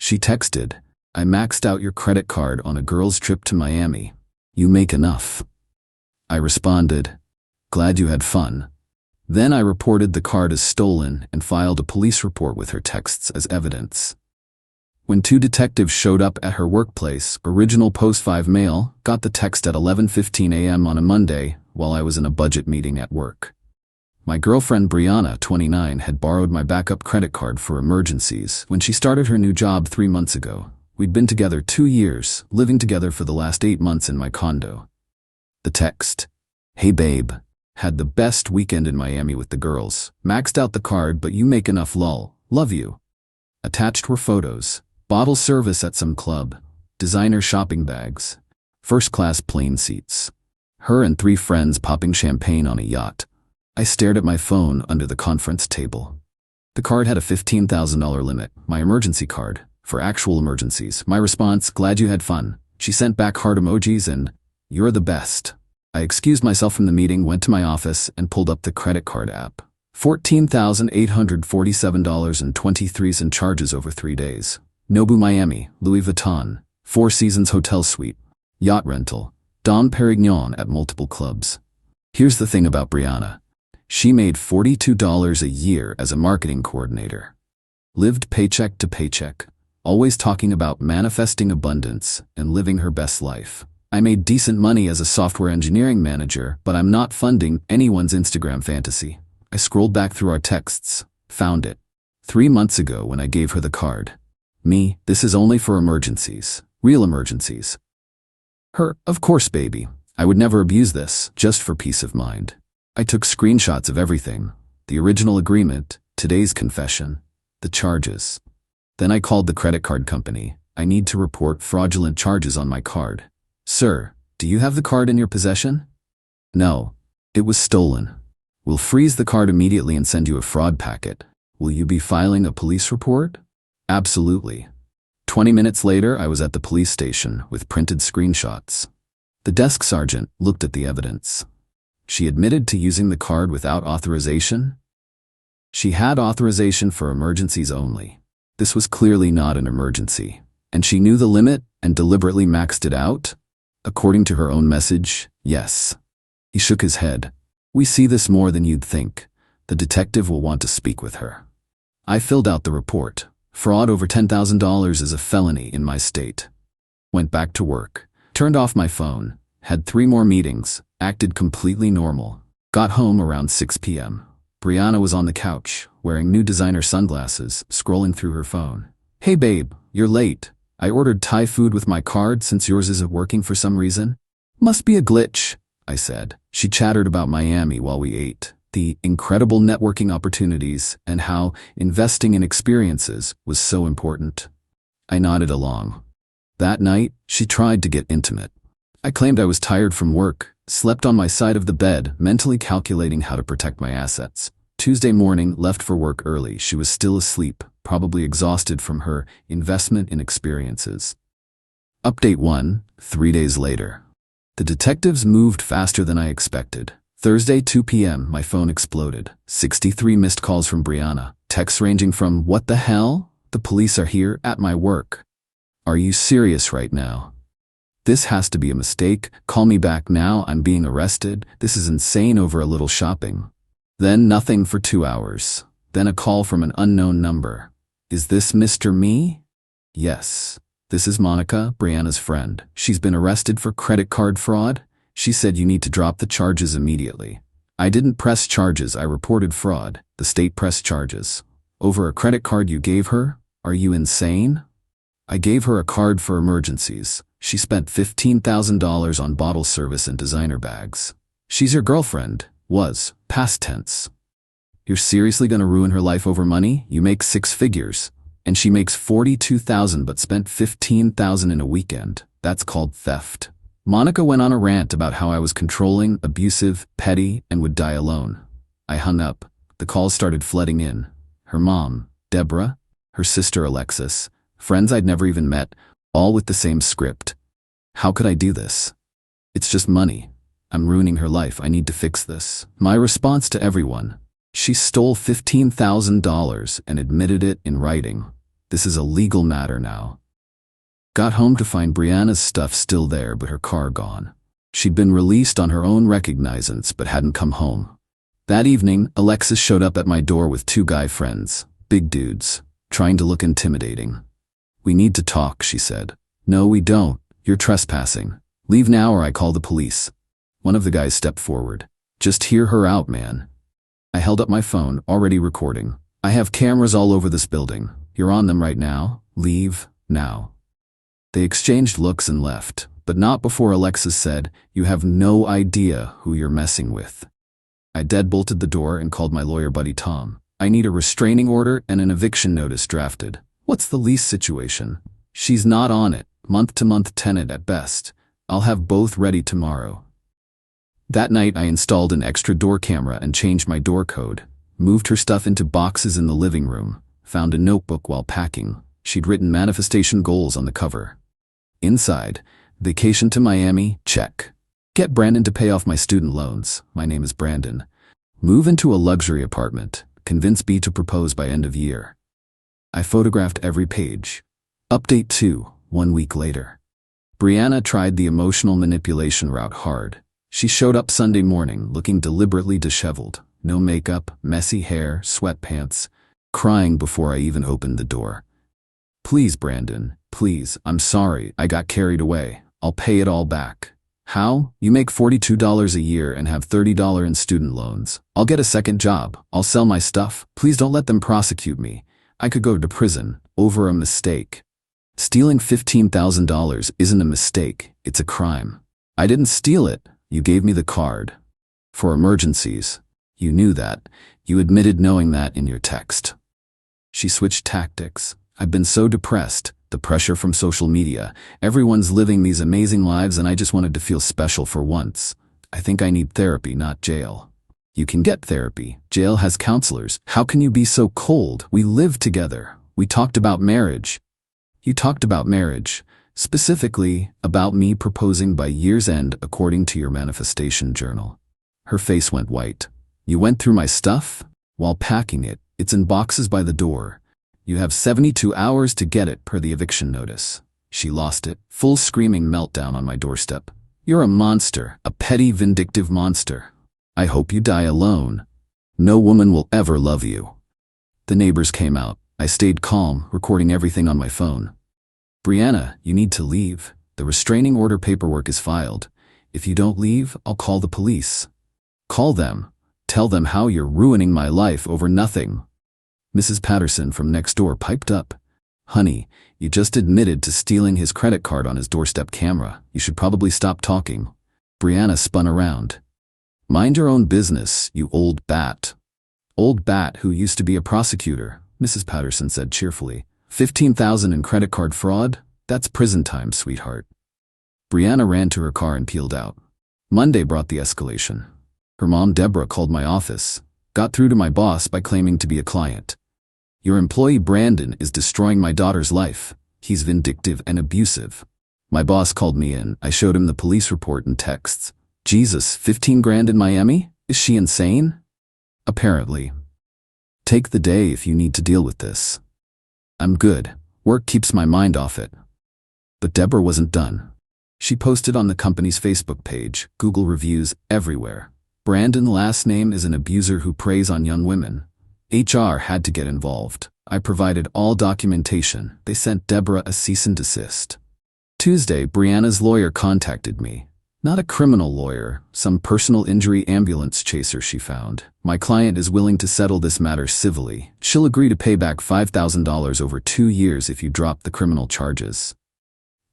She texted, "I maxed out your credit card on a girl's trip to Miami. You make enough." I responded, "Glad you had fun." Then I reported the card as stolen and filed a police report with her texts as evidence. When 2 detectives showed up at her workplace, original Post 5 male got the text at 11:15 a.m. on a Monday while I was in a budget meeting at work. My girlfriend Brianna, 29, had borrowed my backup credit card for emergencies when she started her new job 3 months ago. We'd been together 2 years, living together for the last 8 months in my condo. The text, "Hey babe, had the best weekend in Miami with the girls. Maxed out the card but you make enough lol. Love you." Attached were photos. Bottle service at some club, designer shopping bags, first-class plane seats, her and 3 friends popping champagne on a yacht. I stared at my phone under the conference table. The card had a $15,000 limit, my emergency card, for actual emergencies. My response, "Glad you had fun." She sent back heart emojis and, "You're the best." I excused myself from the meeting, went to my office, and pulled up the credit card app. $14,847.23 in charges over 3 days. Nobu Miami, Louis Vuitton, 4 Seasons hotel suite, yacht rental, Dom Perignon at multiple clubs. Here's the thing about Brianna. She made $42 a year as a marketing coordinator. Lived paycheck to paycheck, always talking about manifesting abundance and living her best life. I made decent money as a software engineering manager, but I'm not funding anyone's Instagram fantasy. I scrolled back through our texts, found it. 3 months ago when I gave her the card. Me, "This is only for emergencies, real emergencies." Her, "Of course, baby. I would never abuse this, just for peace of mind." I took screenshots of everything. The original agreement, today's confession, the charges. Then I called the credit card company. "I need to report fraudulent charges on my card." "Sir, do you have the card in your possession?" "No. It was stolen." "We'll freeze the card immediately and send you a fraud packet. Will you be filing a police report?" "Absolutely." 20 minutes later, I was at the police station with printed screenshots. The desk sergeant looked at the evidence. She admitted to using the card without authorization. She had authorization for emergencies only. This was clearly not an emergency, and she knew the limit and deliberately maxed it out. According to her own message, yes. He shook his head. "We see this more than you'd think. The detective will want to speak with her." I filled out the report. Fraud over $10,000 is a felony in my state. Went back to work, turned off my phone, had 3 more meetings, acted completely normal. Got home around 6 p.m. Brianna was on the couch, wearing new designer sunglasses, scrolling through her phone. "Hey babe, you're late. I ordered Thai food with my card since yours isn't working for some reason." "Must be a glitch," I said. She chattered about Miami while we ate, the incredible networking opportunities, and how investing in experiences was so important. I nodded along. That night, she tried to get intimate. I claimed I was tired from work, slept on my side of the bed, mentally calculating how to protect my assets. Tuesday morning, left for work early. She was still asleep, probably exhausted from her investment in experiences. Update 1, 3 days later. The detectives moved faster than I expected. Thursday, 2 p.m., my phone exploded. 63 missed calls from Brianna. Texts ranging from, "What the hell? The police are here at my work. Are you serious right now? This has to be a mistake. Call me back now. I'm being arrested. This is insane over a little shopping." Then nothing for 2 hours. Then a call from an unknown number. "Is this Mr. Me?" "Yes. This is Monica, Brianna's friend. She's been arrested for credit card fraud. She said you need to drop the charges immediately." I didn't press charges. I reported fraud. The state pressed charges. "Over a credit card you gave her? Are you insane?" "I gave her a card for emergencies. She spent $15,000 on bottle service and designer bags. She's your girlfriend. Was. Past tense." "You're seriously gonna ruin her life over money? You make 6 figures. And she makes $42,000 but spent $15,000 in a weekend. That's called theft." Monica went on a rant about how I was controlling, abusive, petty, and would die alone. I hung up. The calls started flooding in. Her mom, Deborah, her sister Alexis, friends I'd never even met, all with the same script. How could I do this? "It's just money. I'm ruining her life. I need to fix this." My response to everyone: "She stole $15,000 and admitted it in writing. This is a legal matter now. Got home to find Brianna's stuff still there but her car gone. She'd been released on her own recognizance but hadn't come home. That evening, Alexis showed up at my door with 2 guy friends, big dudes, trying to look intimidating. "We need to talk," she said. "No, we don't. You're trespassing. Leave now or I call the police." One of the guys stepped forward. "Just hear her out, man." I held up my phone, already recording. "I have cameras all over this building. You're on them right now. Leave, now." They exchanged looks and left, but not before Alexis said, "You have no idea who you're messing with." I deadbolted the door and called my lawyer buddy Tom. "I need a restraining order and an eviction notice drafted." "What's the lease situation?" "She's not on it. Month-to-month tenant at best. I'll have both ready tomorrow." That night I installed an extra door camera and changed my door code, moved her stuff into boxes in the living room, found a notebook while packing. She'd written manifestation goals on the cover. Inside, vacation to Miami, check. Get Brandon to pay off my student loans. My name is Brandon. Move into a luxury apartment. Convince B to propose by end of year. I photographed every page. Update 2, 1 week later. Brianna tried the emotional manipulation route hard. She showed up Sunday morning looking deliberately disheveled. No makeup, messy hair, sweatpants, crying before I even opened the door. "Please, Brandon, please, I'm sorry, I got carried away. I'll pay it all back." "How? You make $42 a year and have $30 in student loans. I'll get a second job. I'll sell my stuff. Please don't let them prosecute me. I could go to prison over a mistake." Stealing $15,000 isn't a mistake, it's a crime. "I didn't steal it. You gave me the card. For emergencies." "You knew that. You admitted knowing that in your text." She switched tactics. "I've been so depressed, the pressure from social media. Everyone's living these amazing lives and I just wanted to feel special for once. I think I need therapy, not jail." "You can get therapy. Jail has counselors. How can you be so cold? We lived together. We talked about marriage." "You talked about marriage, specifically about me proposing by year's end according to your manifestation journal." Her face went white. "You went through my stuff? While packing it, it's in boxes by the door. You have 72 hours to get it per the eviction notice." She lost it. Full screaming meltdown on my doorstep. "You're a monster, a petty, vindictive monster. I hope you die alone. No woman will ever love you." The neighbors came out. I stayed calm, recording everything on my phone. "Brianna, you need to leave. The restraining order paperwork is filed. If you don't leave, I'll call the police." "Call them. Tell them how you're ruining my life over nothing." Mrs. Patterson from next door piped up. "Honey, you just admitted to stealing his credit card on his doorstep camera. You should probably stop talking." Brianna spun around. "Mind your own business, you old bat." "Old bat who used to be a prosecutor," Mrs. Patterson said cheerfully. $15,000 in credit card fraud? That's prison time, sweetheart." Brianna ran to her car and peeled out. Monday brought the escalation. Her mom, Deborah, called my office, got through to my boss by claiming to be a client. "Your employee Brandon is destroying my daughter's life. He's vindictive and abusive." My boss called me in. I showed him the police report and texts. "Jesus, 15 grand in Miami? Is she insane?" "Apparently. Take the day if you need to deal with this." "I'm good. Work keeps my mind off it." But Deborah wasn't done. She posted on the company's Facebook page, Google reviews everywhere. "Brandon last name is an abuser who preys on young women." HR had to get involved. I provided all documentation. They sent Deborah a cease and desist. Tuesday, Brianna's lawyer contacted me. Not a criminal lawyer, some personal injury ambulance chaser she found. "My client is willing to settle this matter civilly. She'll agree to pay back $5,000 over 2 years if you drop the criminal charges."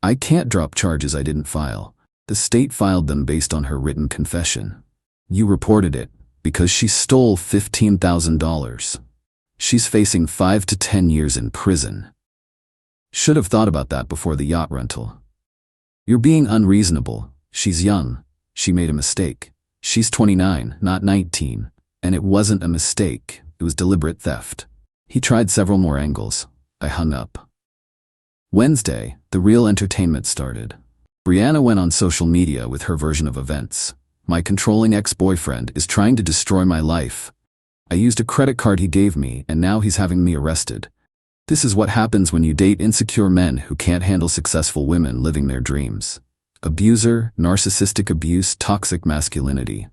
"I can't drop charges I didn't file. The state filed them based on her written confession." "You reported it because she stole $15,000. She's facing 5 to 10 years in prison." "Should have thought about that before the yacht rental." "You're being unreasonable. She's young. She made a mistake. She's 29, not 19. And it wasn't a mistake. It was deliberate theft." He tried several more angles. I hung up. Wednesday, the real entertainment started. Brianna went on social media with her version of events. "My controlling ex-boyfriend is trying to destroy my life. I used a credit card he gave me and now he's having me arrested. This is what happens when you date insecure men who can't handle successful women living their dreams. Abuser, narcissistic abuse, toxic masculinity.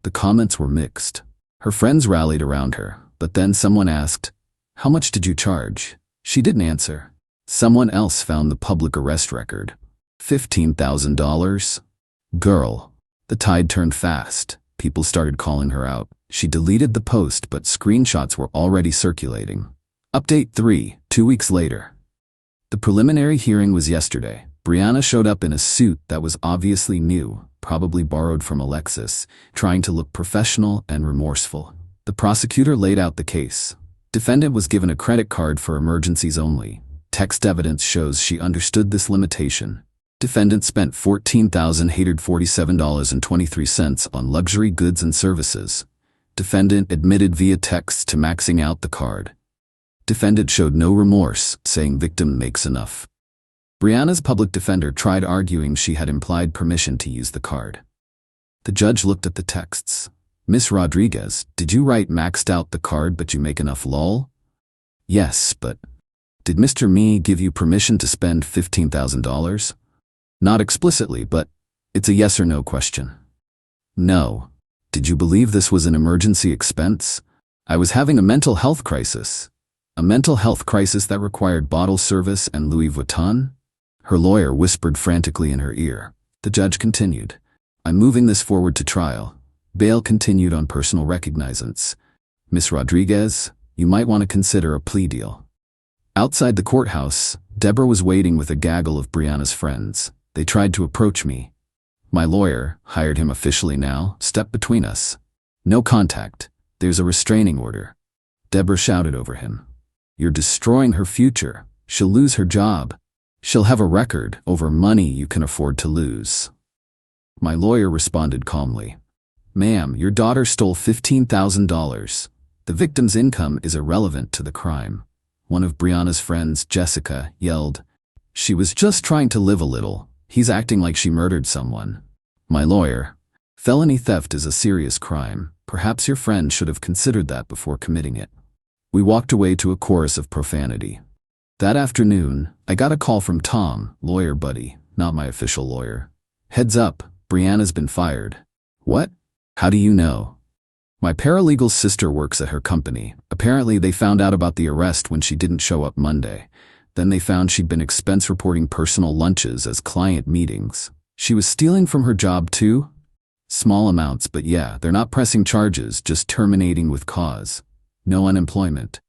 The comments were mixed. Her friends rallied around her, but then someone asked, "How much did you charge?" She didn't answer. Someone else found the public arrest record. $15,000? Girl. The tide turned fast. People started calling her out. She deleted the post, but screenshots were already circulating. Update 3, 2 weeks later. The preliminary hearing was yesterday. Brianna showed up in a suit that was obviously new, probably borrowed from Alexis, trying to look professional and remorseful. The prosecutor laid out the case. Defendant was given a credit card for emergencies only. Text evidence shows she understood this limitation. Defendant spent $14,847.23 on luxury goods and services. Defendant admitted via text to maxing out the card. Defendant showed no remorse, saying victim makes enough. Brianna's public defender tried arguing she had implied permission to use the card. The judge looked at the texts. "Miss Rodriguez, did you write maxed out the card but you make enough lol?" "Yes, but..." "Did Mr. Me give you permission to spend $15,000? "Not explicitly, but it's a yes or no question." "No." "Did you believe this was an emergency expense?" "I was having a mental health crisis." "A mental health crisis that required bottle service and Louis Vuitton?" Her lawyer whispered frantically in her ear. The judge continued, "I'm moving this forward to trial." Bail continued on personal recognizance. "Miss Rodriguez, you might want to consider a plea deal." Outside the courthouse, Deborah was waiting with a gaggle of Brianna's friends. "They tried to approach me. My lawyer, hired him officially now, stepped between us. No contact. There's a restraining order." Deborah shouted over him, "You're destroying her future. She'll lose her job. She'll have a record over money you can afford to lose." My lawyer responded calmly, "Ma'am, your daughter stole $15,000. The victim's income is irrelevant to the crime." One of Brianna's friends, Jessica, yelled, "She was just trying to live a little. He's acting like she murdered someone." My lawyer, "Felony theft is a serious crime. Perhaps your friend should have considered that before committing it." We walked away to a chorus of profanity. That afternoon, I got a call from Tom, lawyer buddy, not my official lawyer. "Heads up, Brianna's been fired." "What? How do you know?" "My paralegal's sister works at her company. Apparently they found out about the arrest when she didn't show up Monday. Then they found she'd been expense reporting personal lunches as client meetings. She was stealing from her job too?" "Small amounts, but yeah, they're not pressing charges, just terminating with cause. No unemployment."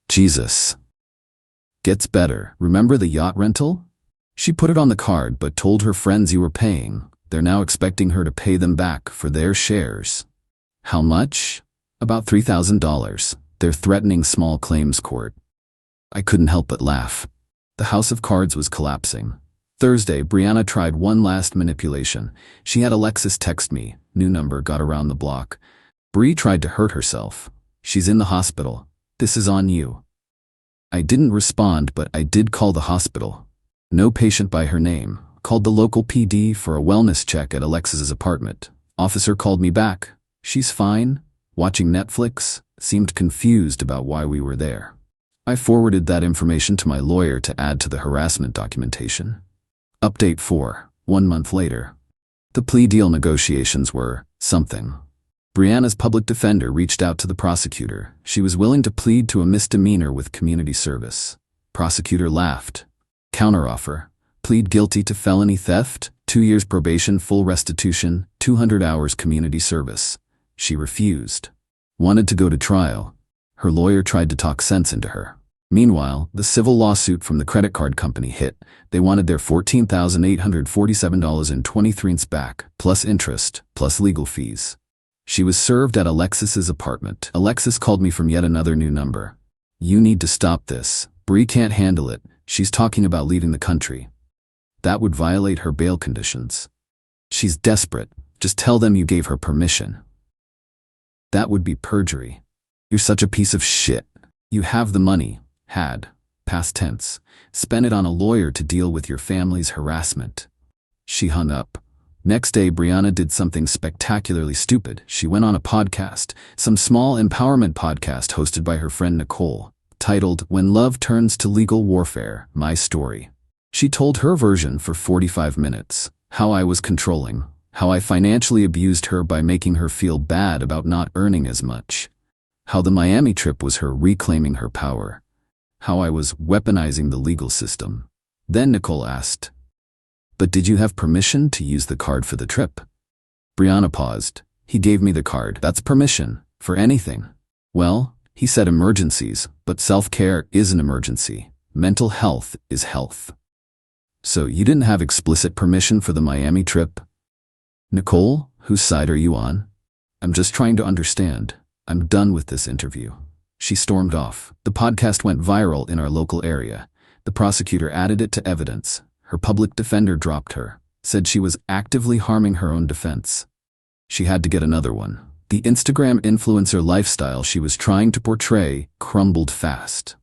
Jesus. Gets better. Remember the yacht rental? She put it on the card but told her friends you were paying. They're now expecting her to pay them back for their shares. How much? About $3,000. They're threatening small claims court. I couldn't help but laugh. The house of cards was collapsing. Thursday, Brianna tried one last manipulation. She had Alexis text me. New number got around the block. "Bree tried to hurt herself. She's in the hospital. This is on you." I didn't respond, but I did call the hospital. No patient by her name. Called the local PD for a wellness check at Alexis's apartment. Officer called me back. "She's fine. Watching Netflix." Seemed confused about why we were there. I forwarded that information to my lawyer to add to the harassment documentation. Update 4, 1 month later. The plea deal negotiations were something. Brianna's public defender reached out to the prosecutor. She was willing to plead to a misdemeanor with community service. Prosecutor laughed. Counteroffer: plead guilty to felony theft, 2 years probation, full restitution, 200 hours community service. She refused. Wanted to go to trial. Her lawyer tried to talk sense into her. Meanwhile, the civil lawsuit from the credit card company hit. They wanted their $14,847.23 back, plus interest, plus legal fees. She was served at Alexis's apartment. Alexis called me from yet another new number. "You need to stop this. Bree can't handle it. She's talking about leaving the country." That would violate her bail conditions. "She's desperate. Just tell them you gave her permission." That would be perjury. "You're such a piece of shit. You have the money. Had. Past tense. Spent it on a lawyer to deal with your family's harassment." She hung up. Next day, Brianna did something spectacularly stupid. She went on a podcast, some small empowerment podcast hosted by her friend Nicole. titled When Love Turns to Legal Warfare, My Story. She told her version for 45 minutes, how I was controlling, how I financially abused her by making her feel bad about not earning as much, how the Miami trip was her reclaiming her power, how I was weaponizing the legal system. Then Nicole asked, "But did you have permission to use the card for the trip?" Brianna paused. "He gave me the card. That's permission. For anything." "Well," he said, "emergencies, but self-care is an emergency. Mental health is health." "So you didn't have explicit permission for the Miami trip?" "Nicole, whose side are you on? I'm just trying to understand. I'm done with this interview." She stormed off. The podcast went viral in our local area. The prosecutor added it to evidence. Her public defender dropped her, said she was actively harming her own defense. She had to get another one. The Instagram influencer lifestyle she was trying to portray crumbled fast.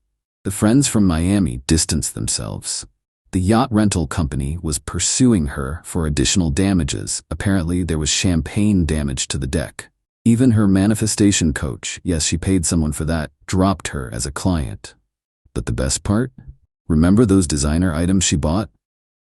The friends from Miami distanced themselves. The yacht rental company was pursuing her for additional damages. Apparently, there was champagne damage to the deck. Even her manifestation coach, yes, she paid someone for that, dropped her as a client. But the best part? Remember those designer items she bought?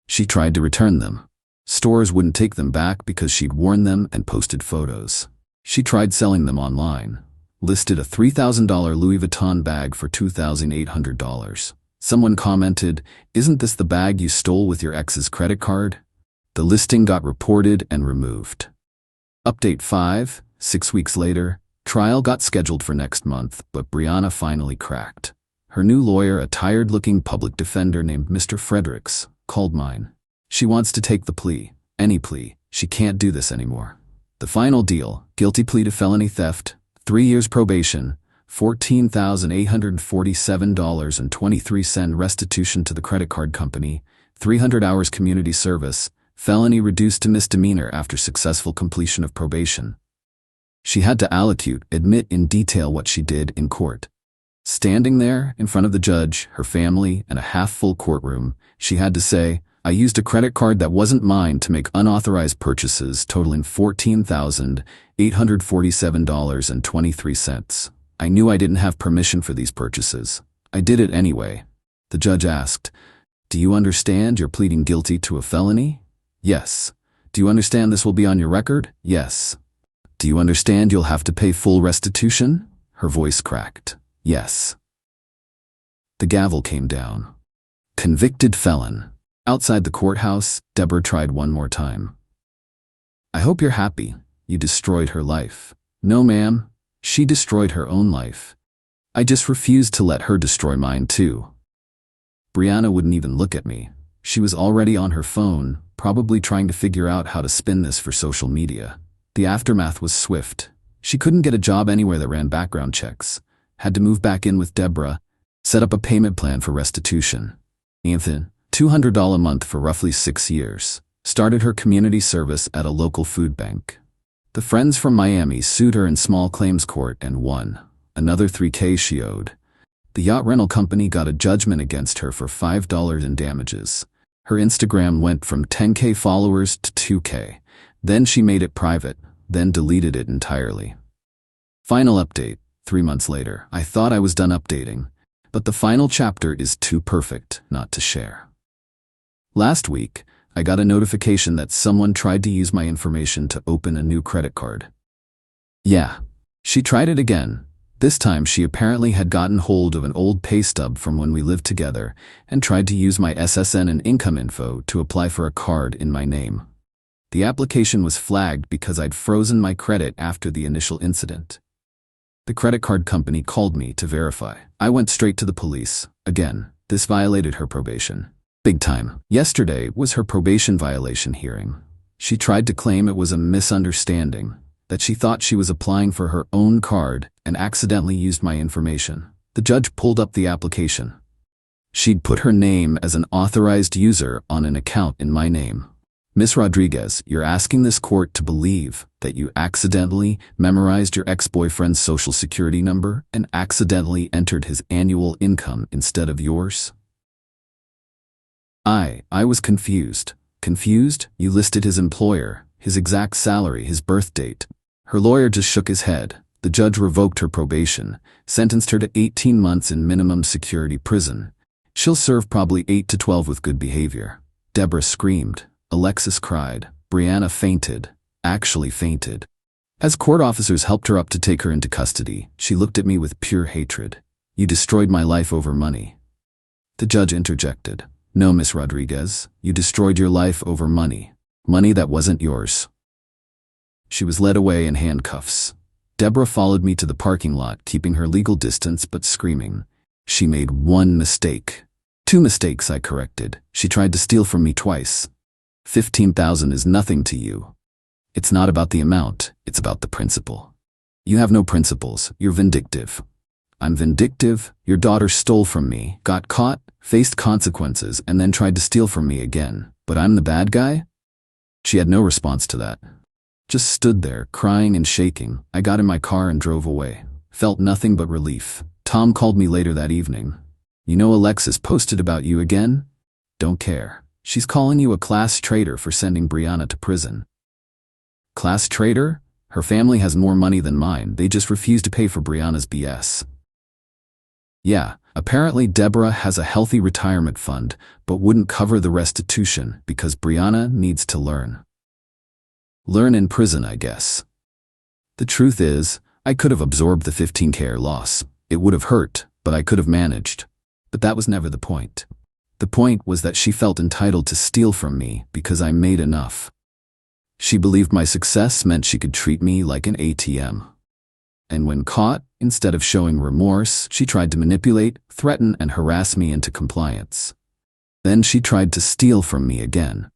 She tried to return them. Stores wouldn't take them back because she'd worn them and posted photos. She tried selling them online. Listed a $3,000 Louis Vuitton bag for $2,800. Someone commented, "Isn't this the bag you stole with your ex's credit card?" The listing got reported and removed. Update 5, 6 weeks later, trial got scheduled for next month, but Brianna finally cracked. Her new lawyer, a tired-looking public defender named Mr. Fredericks, called mine. She wants to take the plea, any plea. She can't do this anymore. The final deal, guilty plea to felony theft, 3 years probation, $14,847.23 restitution to the credit card company, 300 hours community service, felony reduced to misdemeanor after successful completion of probation. She had to allocute, admit in detail what she did in court. Standing there in front of the judge, her family, and a half-full courtroom, she had to say, "I used a credit card that wasn't mine to make unauthorized purchases totaling $14,847.23. I knew I didn't have permission for these purchases. I did it anyway." The judge asked, "Do you understand you're pleading guilty to a felony?" "Yes." "Do you understand this will be on your record?" "Yes." "Do you understand you'll have to pay full restitution?" Her voice cracked. "Yes." The gavel came down. Convicted felon. Outside the courthouse, Deborah tried one more time. "I hope you're happy. You destroyed her life." "No, ma'am. She destroyed her own life. I just refused to let her destroy mine too." Brianna wouldn't even look at me. She was already on her phone, probably trying to figure out how to spin this for social media. The aftermath was swift. She couldn't get a job anywhere that ran background checks. Had to move back in with Deborah, set up a payment plan for restitution. Anthony, $200 a month for roughly 6 years. Started her community service at a local food bank. The friends from Miami sued her in small claims court and won. Another $3,000 she owed. The yacht rental company got a judgment against her for $5 in damages. Her Instagram went from 10K followers to 2K. Then she made it private, then deleted it entirely. Final update, 3 months later. I thought I was done updating, but the final chapter is too perfect not to share. Last week, I got a notification that someone tried to use my information to open a new credit card. Yeah, she tried it again. This time she apparently had gotten hold of an old pay stub from when we lived together and tried to use my SSN and income info to apply for a card in my name. The application was flagged because I'd frozen my credit after the initial incident. The credit card company called me to verify. I went straight to the police. Again, this violated her probation. Big time. Yesterday was her probation violation hearing. She tried to claim it was a misunderstanding, that she thought she was applying for her own card and accidentally used my information. The judge pulled up the application. She'd put her name as an authorized user on an account in my name. "Miss Rodriguez, you're asking this court to believe that you accidentally memorized your ex-boyfriend's social security number and accidentally entered his annual income instead of yours?" I was confused. Confused? You listed his employer, his exact salary, his birth date. Her lawyer just shook his head. The judge revoked her probation, sentenced her to 18 months in minimum security prison. She'll serve probably 8 to 12 with good behavior. Deborah screamed. Alexis cried. Brianna fainted. Actually fainted. As court officers helped her up to take her into custody, she looked at me with pure hatred. You destroyed my life over money. The judge interjected. No, Miss Rodriguez, you destroyed your life over money. Money that wasn't yours. She was led away in handcuffs. Deborah followed me to the parking lot, keeping her legal distance but screaming. She made one mistake. 2 mistakes, I corrected. She tried to steal from me twice. 15,000 is nothing to you. It's not about the amount, it's about the principle. You have no principles, you're vindictive. I'm vindictive. Your daughter stole from me, got caught, faced consequences, and then tried to steal from me again. But I'm the bad guy? She had no response to that. Just stood there, crying and shaking. I got in my car and drove away. Felt nothing but relief. Tom called me later that evening. You know Alexis posted about you again? Don't care. She's calling you a class traitor for sending Brianna to prison. Class traitor? Her family has more money than mine. They just refuse to pay for Brianna's BS. Yeah, apparently Deborah has a healthy retirement fund, but wouldn't cover the restitution because Brianna needs to learn. Learn in prison, I guess. The truth is, I could have absorbed the 15K loss. It would have hurt, but I could have managed. But that was never the point. The point was that she felt entitled to steal from me because I made enough. She believed my success meant she could treat me like an ATM. And when caught, instead of showing remorse, she tried to manipulate, threaten, and harass me into compliance. Then she tried to steal from me again.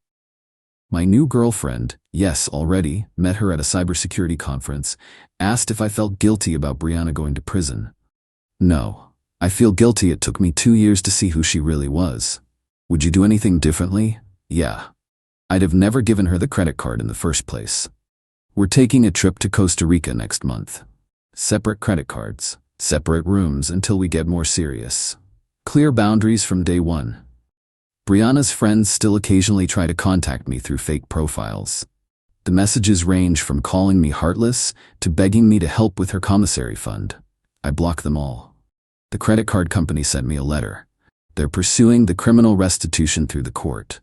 My new girlfriend, yes, already, met her at a cybersecurity conference, asked if I felt guilty about Brianna going to prison. No, I feel guilty. It took me 2 years to see who she really was. Would you do anything differently? Yeah. I'd have never given her the credit card in the first place. We're taking a trip to Costa Rica next month. Separate credit cards, separate rooms until we get more serious. Clear boundaries from day one. Brianna's friends still occasionally try to contact me through fake profiles. The messages range from calling me heartless to begging me to help with her commissary fund. I block them all. The credit card company sent me a letter. They're pursuing the criminal restitution through the court.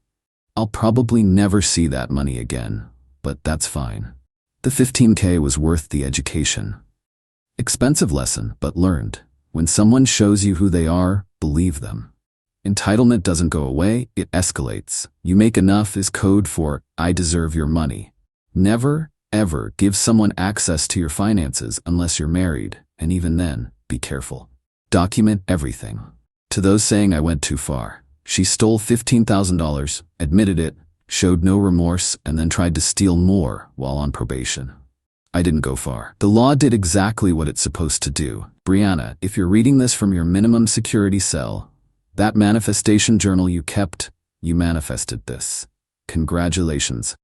I'll probably never see that money again, but that's fine. The 15K was worth the education. Expensive lesson, but learned. When someone shows you who they are, believe them. Entitlement doesn't go away, it escalates. You make enough is code for, I deserve your money. Never, ever give someone access to your finances unless you're married, and even then, be careful. Document everything. To those saying I went too far, she stole $15,000, admitted it, showed no remorse, and then tried to steal more while on probation. I didn't go far. The law did exactly what it's supposed to do. Brianna, if you're reading this from your minimum security cell, that manifestation journal you kept, you manifested this. Congratulations.